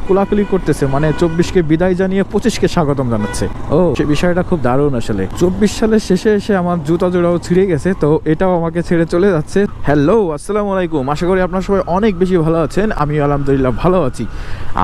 কোলাকুলি করতেছে, মানে 24কে বিদায় জানিয়ে 25কে স্বাগতম জানাচ্ছে। ও সে বিষয়টা খুব দারুণ আসলে। 24 সালের শেষে এসে আমার জুতা জোড়াও ছিঁড়ে গেছে, তো এটাও আমাকে ছেড়ে চলে যাচ্ছে। হ্যালো, আসসালামু আলাইকুম। আশা করি আপনার সবাই অনেক বেশি ভালো আছেন। আমি আলহামদুলিল্লাহ ভালো আছি।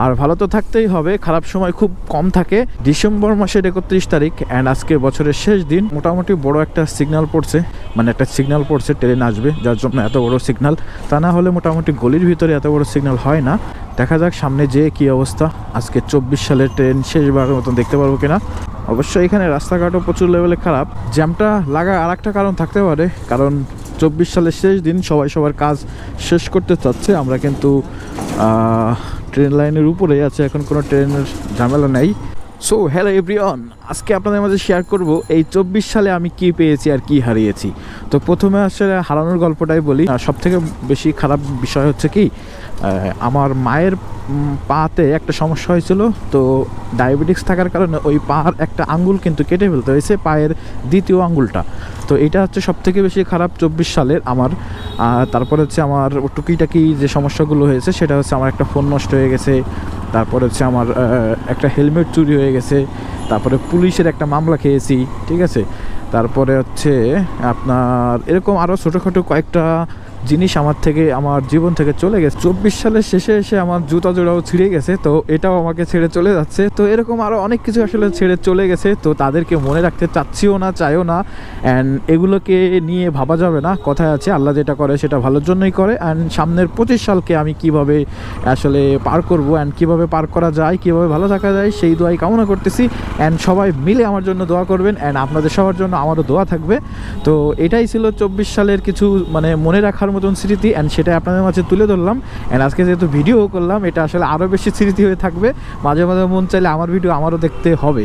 আর ভালো তো থাকতেই হবে, খারাপ সময় খুব কম থাকে। ডিসেম্বর মাসের 31 তারিখ অ্যান্ড আজকে বছরের শেষ দিন। মোটামুটি বড় একটা সিগন্যাল পড়ছে, মানে একটা সিগন্যাল পড়ছে ট্রেন আসবে, যার জন্য এত বড় সিগন্যাল। তা না হলে মোটামুটি গলির ভিতরে এত বড় সিগন্যাল হয় না। দেখা যাক সামনে যে কি অবস্থা। আজকে 24 সালের ট্রেন শেষবারের মতন দেখতে পারবো কিনা। অবশ্যই এখানে রাস্তাঘাটও প্রচুর লেভেলে খারাপ। জ্যামটা লাগা আর একটা কারণ থাকতে পারে, কারণ 24 সালের শেষ দিন, সবাই সবার কাজ শেষ করতে চাচ্ছে। আমরা কিন্তু ট্রেন লাইনের উপরেই আছে, এখন কোনো ট্রেনের ঝামেলা নেই। সো হ্যালো এভরিওয়ান, আজকে আপনাদের মাঝে শেয়ার করব এই 24 সালে আমি কি পেয়েছি আর কি হারিয়েছি। তো প্রথমে আসলে হারানোর গল্পটাই বলি। সব থেকে বেশি খারাপ বিষয় হচ্ছে কি, আমার মায়ের পাতে একটা সমস্যা হয়েছিল। তো ডায়াবেটিক্স থাকার কারণে ওই পার একটা আঙ্গুল কিন্তু কেটে ফেলতে হয়েছে, পায়ের দ্বিতীয় আঙ্গুলটা। তো এটা হচ্ছে সব থেকে বেশি খারাপ 24 সালের আমার। তারপরে হচ্ছে আমার টুকিটাকি যে সমস্যাগুলো হয়েছে, সেটা হচ্ছে আমার একটা ফোন নষ্ট হয়ে গেছে, তারপরে হচ্ছে আমার একটা হেলমেট চুরি হয়ে গেছে, তারপরে পুলিশের একটা মামলা খেয়েছি, ঠিক আছে। তারপরে হচ্ছে আপনার এরকম আরও ছোটোখাটো কয়েকটা জিনিস আমার জীবন থেকে চলে গেছে। 24 সালের শেষে এসে আমার জুতা জোড়াও ছিঁড়ে গেছে, তো এটাও আমাকে ছেড়ে চলে যাচ্ছে। তো এরকম আরও অনেক কিছু আসলে ছেড়ে চলে গেছে, তো তাদেরকে মনে রাখতে চাচ্ছিও না, চাইও না। অ্যান্ড এগুলোকে নিয়ে ভাবা যাবে না। কথায় আছে আল্লাহ যেটা করে সেটা ভালোর জন্যই করে। অ্যান্ড সামনের 25 সালকে আমি কিভাবে আসলে পার করব, অ্যান্ড কীভাবে পার করা যায়, কীভাবে ভালো থাকা যায়, সেই দোয়াই কামনা করতেছি। অ্যান্ড সবাই মিলে আমার জন্য দোয়া করবেন, অ্যান্ড আপনাদের সবার জন্য আমারও দোয়া থাকবে। তো এটাই ছিল 24 সালের কিছু মানে মনে রাখার মতন স্মৃতি, অ্যান্ড সেটা আপনাদের মাঝে তুলে ধরলাম। অ্যান্ড আজকে যেহেতু ভিডিও করলাম, এটা আসলে আরও বেশি স্মৃতি হয়ে থাকবে। মাঝে মাঝে মন চাইলে আমার ভিডিও আমারও দেখতে হবে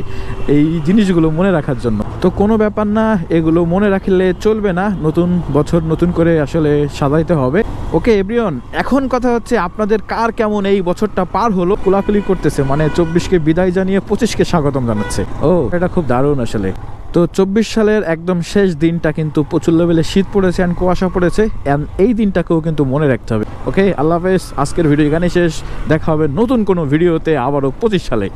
এই জিনিসগুলো মনে রাখার জন্য। তো কোনো ব্যাপার না, এগুলো মনে রাখলে চলবে না, নতুন বছর নতুন করে আসলে সাজাইতে হবে। ওকে এভরিওয়ান, এখন কথা হচ্ছে আপনাদের কার কেমন এই বছরটা পার হলো, কোলাকুলি করতেছে, মানে 24কে বিদায় জানিয়ে 25কে স্বাগতম জানাচ্ছে। ও এটা খুব দারুণ আসলে। তো 24 সালের একদম শেষ দিনটা কিন্তু প্রচুর লেভেলে শীত পড়েছে অ্যান্ড কুয়াশা পড়েছে, অ্যান্ড এই দিনটাকেও কিন্তু মনে রাখতে হবে। ওকে, আল্লাহ হাফেজ। আজকের ভিডিও এখানে শেষ। দেখা হবে নতুন কোনো ভিডিওতে আবারও 25 সালে।